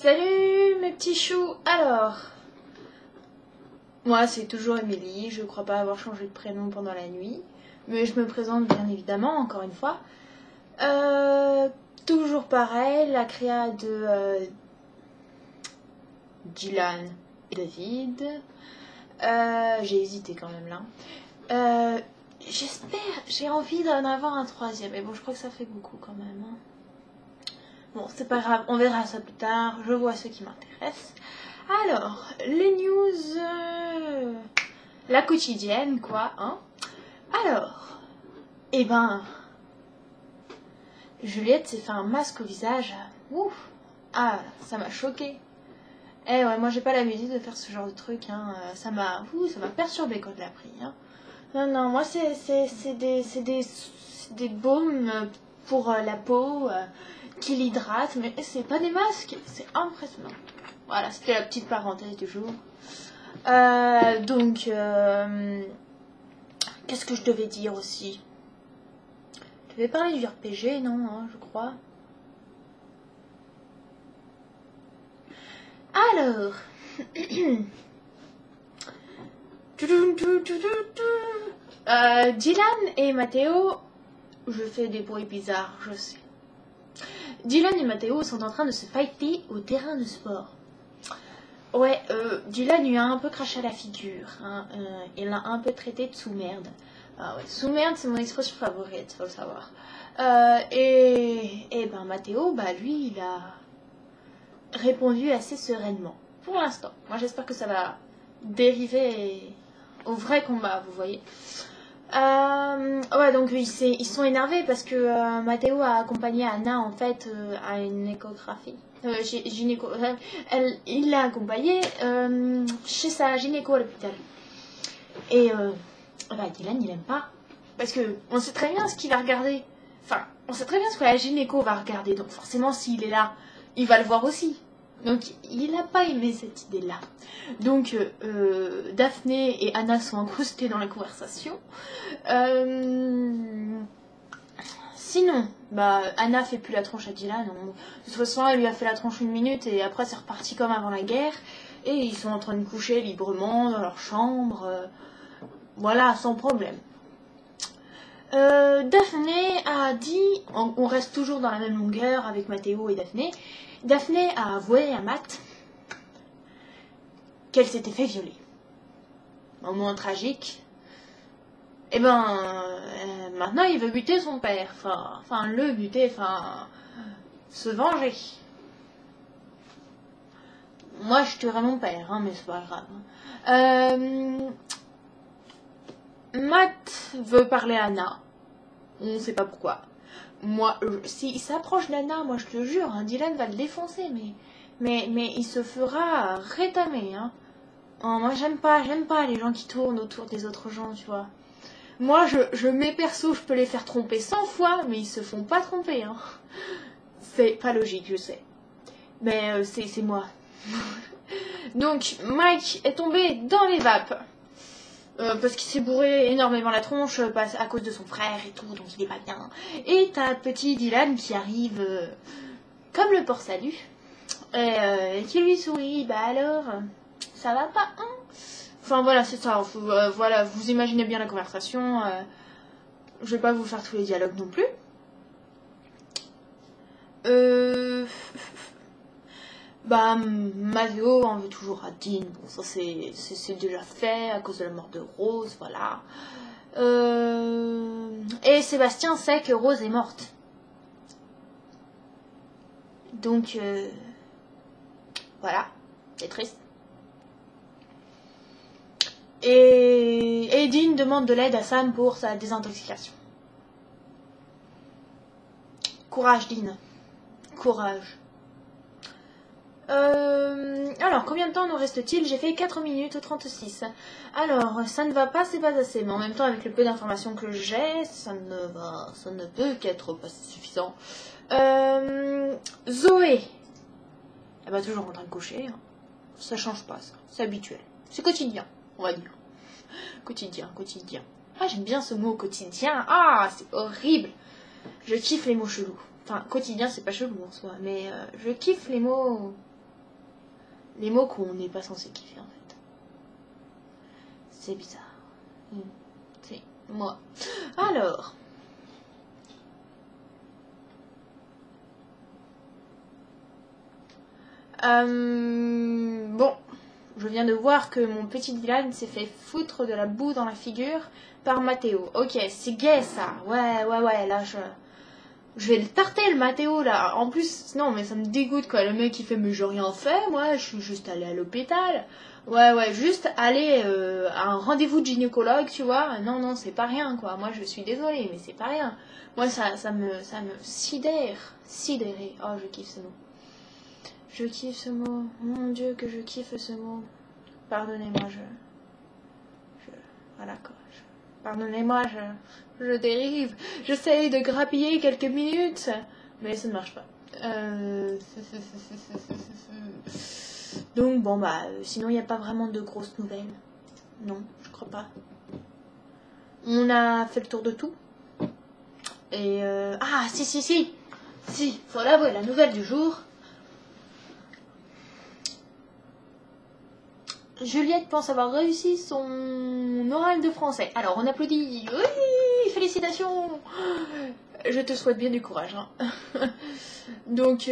Salut mes petits choux. Alors, moi c'est toujours Émilie, je crois pas avoir changé de prénom pendant la nuit, mais je me présente bien évidemment, encore une fois. Toujours pareil, la créa de Dylan et David. J'ai hésité quand même là. J'espère, j'ai envie d'en avoir un troisième, mais bon je crois que ça fait beaucoup quand même. Hein. Bon, c'est pas grave, on verra ça plus tard, je vois ce qui m'intéresse. Alors, les news... la quotidienne, quoi, hein. Alors, eh ben... Juliette s'est fait un masque au visage. Ouf. Ah, ça m'a choqué. Eh ouais, moi j'ai pas l'habitude de faire ce genre de truc, hein. Ça m'a perturbé quand je l'ai appris, hein. Non, moi c'est des baumes pour la peau qui l'hydratent, mais c'est pas des masques, c'est impressionnant. Voilà, c'était la petite parenthèse du jour. Donc, qu'est-ce que je devais dire aussi? Je devais parler du RPG, non, hein, je crois. Alors, Dylan et Mathéo, je fais des bruits bizarres, je sais. Dylan et Mathéo sont en train de se fighter au terrain de sport. Ouais, Dylan lui a un peu craché à la figure, hein, il l'a un peu traité de sous-merde. Ah ouais, sous-merde c'est mon expression favorite, faut le savoir. Et ben Mathéo, bah lui il a répondu assez sereinement, pour l'instant. Moi j'espère que ça va dériver au vrai combat, vous voyez. Ouais, donc ils sont énervés parce que Mathéo a accompagné Anna en fait à une échographie. Il l'a accompagnée chez sa gynéco à l'hôpital. Et bah, Dylan il aime pas. Parce que on sait très bien ce qu'il va regarder. Enfin, on sait très bien ce que la gynéco va regarder. Donc forcément s'il est là, il va le voir aussi. Donc il n'a pas aimé cette idée-là. Donc Daphné et Anna sont incrustées dans la conversation. Sinon, bah Anna fait plus la tronche à Dylan. De toute façon, elle lui a fait la tronche 1 minute et après c'est reparti comme avant la guerre. Et ils sont en train de coucher librement dans leur chambre. Voilà, sans problème. Daphné a dit, on reste toujours dans la même longueur avec Mathéo et Daphné. Daphné a avoué à Matt qu'elle s'était fait violer. Moment tragique. Et ben, maintenant il veut buter son père. Enfin, le buter, se venger. Moi, je tuerais mon père, hein, mais c'est pas grave. Matt veut parler à Anna. On ne sait pas pourquoi. Moi, s'il s'approche d'Anna, moi je te jure, hein, Dylan va le défoncer, mais il se fera rétamer. Hein. Oh, moi j'aime pas les gens qui tournent autour des autres gens, tu vois. Moi, mes persos, je peux les faire tromper 100 fois, mais ils se font pas tromper. Hein. C'est pas logique, je sais. Mais c'est moi. Donc, Mike est tombé dans les vapes. Parce qu'il s'est bourré énormément la tronche à cause de son frère et tout, donc il est pas bien. Et t'as petit Dylan qui arrive comme le port salut. Et qui lui sourit. Bah alors, ça va pas, hein? Enfin voilà, c'est ça. Voilà, vous imaginez bien la conversation. Je vais pas vous faire tous les dialogues non plus. Bah, Mathéo en veut toujours à Dean. Bon, ça c'est déjà fait à cause de la mort de Rose, voilà. Et Sébastien sait que Rose est morte. Donc, voilà, c'est triste. Et Dean demande de l'aide à Sam pour sa désintoxication. Courage, Dean. Courage. Alors, combien de temps nous reste-t-il? J'ai fait 4 minutes 36. Alors, ça ne va pas, c'est pas assez. Mais en même temps, avec le peu d'informations que j'ai, ça ne peut qu'être pas suffisant. Zoé. Elle va toujours en train de coucher. Hein. Ça change pas, ça. C'est habituel. C'est quotidien, on va dire. Quotidien. Ah, j'aime bien ce mot quotidien. Ah, c'est horrible. Je kiffe les mots chelous. Enfin, quotidien, c'est pas chelou en soi. Mais je kiffe les mots Les mots qu'on n'est pas censé kiffer en fait. C'est bizarre. C'est moi. Alors. Bon. Je viens de voir que mon petit Dylan s'est fait foutre de la boue dans la figure par Mathéo. Ok, c'est gay ça. Ouais, là je vais le tarter le Mathéo là. En plus, non mais ça me dégoûte quoi. Le mec il fait mais j'ai rien fait, moi je suis juste allé à l'hôpital. Ouais, juste aller à un rendez-vous de gynécologue, tu vois. Non, c'est pas rien quoi. Moi je suis désolée, mais c'est pas rien. Moi ça me sidère. Sidéré. Oh, je kiffe ce mot. Je kiffe ce mot. Mon Dieu que je kiffe ce mot. Pardonnez-moi, voilà quoi. Pardonnez-moi, je dérive. J'essaye de grappiller quelques minutes, mais ça ne marche pas. Donc bon bah, sinon il n'y a pas vraiment de grosses nouvelles. Non, je crois pas. On a fait le tour de tout. Et ah si, faut l'avouer, la nouvelle du jour. Juliette pense avoir réussi son oral de français. Alors on applaudit. Oui, félicitations. Je te souhaite bien du courage. Hein. Donc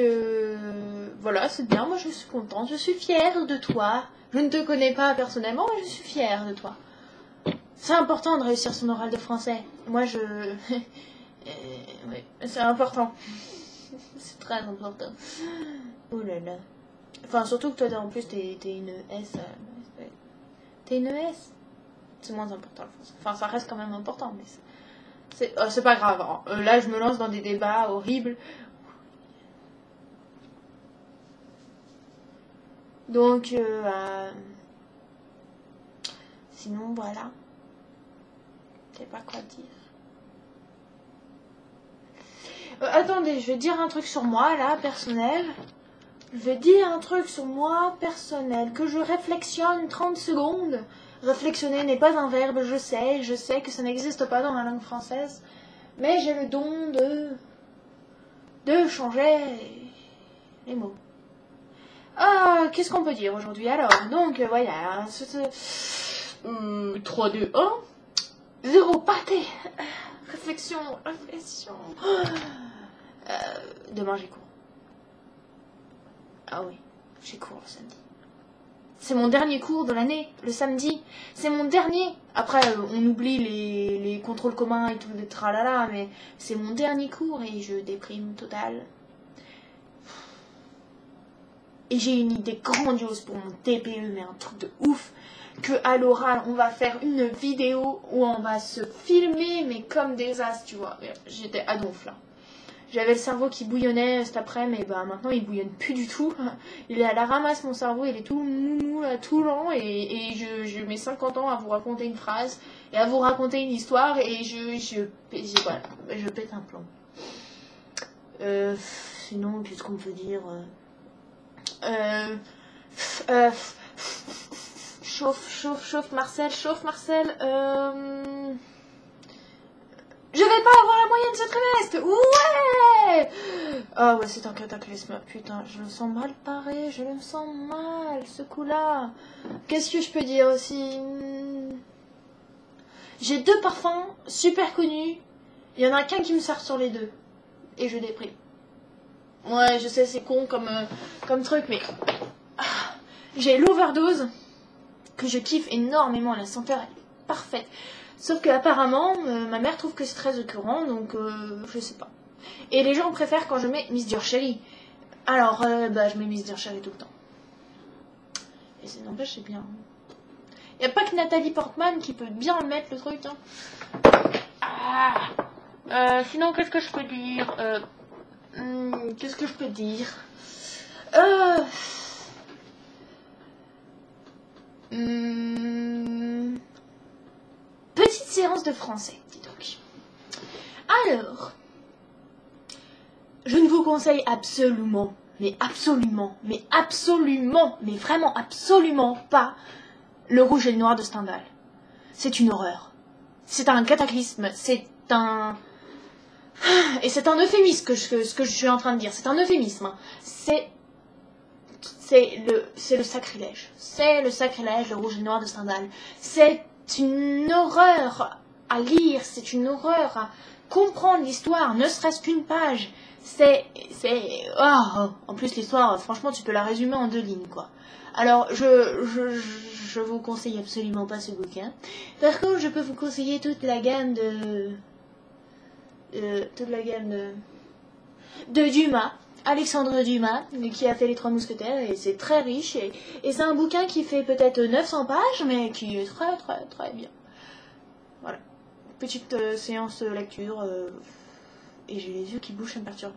voilà, c'est bien. Moi je suis contente. Je suis fière de toi. Je ne te connais pas personnellement, mais je suis fière de toi. C'est important de réussir son oral de français. Moi je... oui, c'est important. C'est très important. Oh là là. Enfin, surtout que toi, en plus, t'es une S. T'es une S. C'est moins important, le français. Enfin, ça reste quand même important, mais c'est pas grave. Hein. Là, je me lance dans des débats horribles. Donc, sinon, voilà. Je sais pas quoi dire. Attendez, je vais dire un truc sur moi, là, personnel. Je vais dire un truc sur moi, personnel, que je réflexionne 30 secondes. Réflexionner n'est pas un verbe, je sais que ça n'existe pas dans la langue française. Mais j'ai le don de changer les mots. Ah, qu'est-ce qu'on peut dire aujourd'hui alors? Donc, voilà. 3, 2, 1. 0 pâté. Réflexion. Demain j'ai cours. Ah oui, j'ai cours le samedi. C'est mon dernier cours de l'année, le samedi. C'est mon dernier. Après, on oublie les contrôles communs et tout, les tralala, mais c'est mon dernier cours et je déprime total. Et j'ai une idée grandiose pour mon TPE, mais un truc de ouf. Que à l'oral, on va faire une vidéo où on va se filmer, mais comme des as, tu vois. J'étais à donf là. J'avais le cerveau qui bouillonnait cet après-midi, mais bah maintenant il bouillonne plus du tout. Il est à la ramasse, mon cerveau, il est tout mou, tout lent, et je mets 50 ans à vous raconter une phrase, et à vous raconter une histoire, et voilà, je pète un plomb. Sinon, qu'est-ce qu'on peut dire? Chauffe Marcel, je vais pas avoir la moyenne ce trimestre. Ouais. Ah ouais, c'est un cataclysme. Putain, je me sens mal paré. Je me sens mal, ce coup-là. Qu'est-ce que je peux dire aussi? J'ai 2 parfums super connus. Il y en a qu'un qui me sort sur les 2. Et je déprime. Ouais, je sais, c'est con comme truc, mais... J'ai l'overdose, que je kiffe énormément. La senteur, elle est parfaite. Sauf que apparemment, ma mère trouve que c'est très écœurant, donc je sais pas. Et les gens préfèrent quand je mets Miss Dior Chérie. Alors, je mets Miss Dior Chérie tout le temps. Et c'est n'empêche, c'est bien. Y a pas que Nathalie Portman qui peut bien mettre le truc. Hein. Sinon, qu'est-ce que je peux dire? Qu'est-ce que je peux dire? Petite séance de français, dis donc. Alors, je ne vous conseille absolument, mais vraiment absolument pas le rouge et le noir de Stendhal. C'est une horreur. C'est un cataclysme. Et c'est un euphémisme ce que je suis en train de dire. C'est un euphémisme. c'est le sacrilège. C'est le sacrilège, le rouge et noir de Stendhal. C'est une horreur à lire, c'est une horreur à comprendre l'histoire, ne serait-ce qu'une page. En plus l'histoire, franchement, tu peux la résumer en 2 lignes, quoi. Alors, je vous conseille absolument pas ce bouquin. Par contre, je peux vous conseiller toute la gamme de Dumas, Alexandre Dumas, qui a fait Les Trois Mousquetaires, et c'est très riche, et c'est un bouquin qui fait peut-être 900 pages, mais qui est très très très bien. Voilà. Petite séance lecture, et j'ai les yeux qui bougent, ça me perturbe.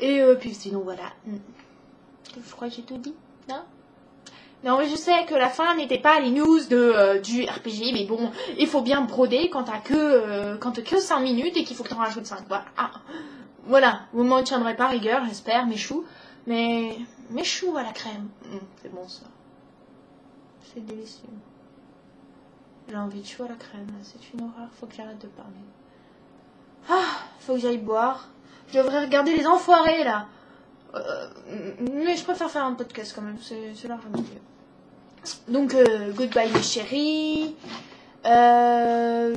Et puis sinon voilà. Je crois que j'ai tout dit, non? Non, mais je sais que la fin n'était pas les news du RPG, mais bon, il faut bien broder quand t'as que 5 minutes et qu'il faut que t'en rajoutes 5. Voilà. Ah, voilà, vous m'en tiendrez pas rigueur, j'espère, mes choux. Mais mes choux à la crème. C'est bon ça. C'est délicieux. J'ai envie de choux à la crème, c'est une horreur, faut que j'arrête de parler. Ah, faut que j'aille boire. Je devrais regarder les enfoirés là. Mais je préfère faire un podcast quand même, c'est largement mieux. Donc, goodbye mes chéris. Je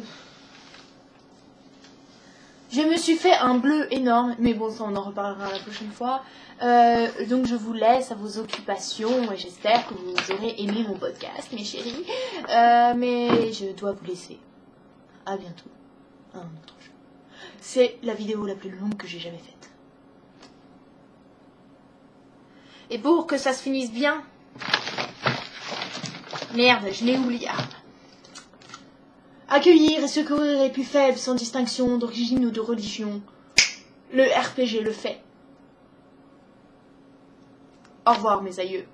me suis fait un bleu énorme, mais bon, ça on en reparlera la prochaine fois. Donc je vous laisse à vos occupations et j'espère que vous aurez aimé mon podcast, mes chéris. Mais je dois vous laisser. À bientôt. Un autre jour. C'est la vidéo la plus longue que j'ai jamais faite. Et pour que ça se finisse bien... Merde, je l'ai oublié. Accueillir et secourir les plus faibles sans distinction d'origine ou de religion. Le RPG le fait. Au revoir mes aïeux.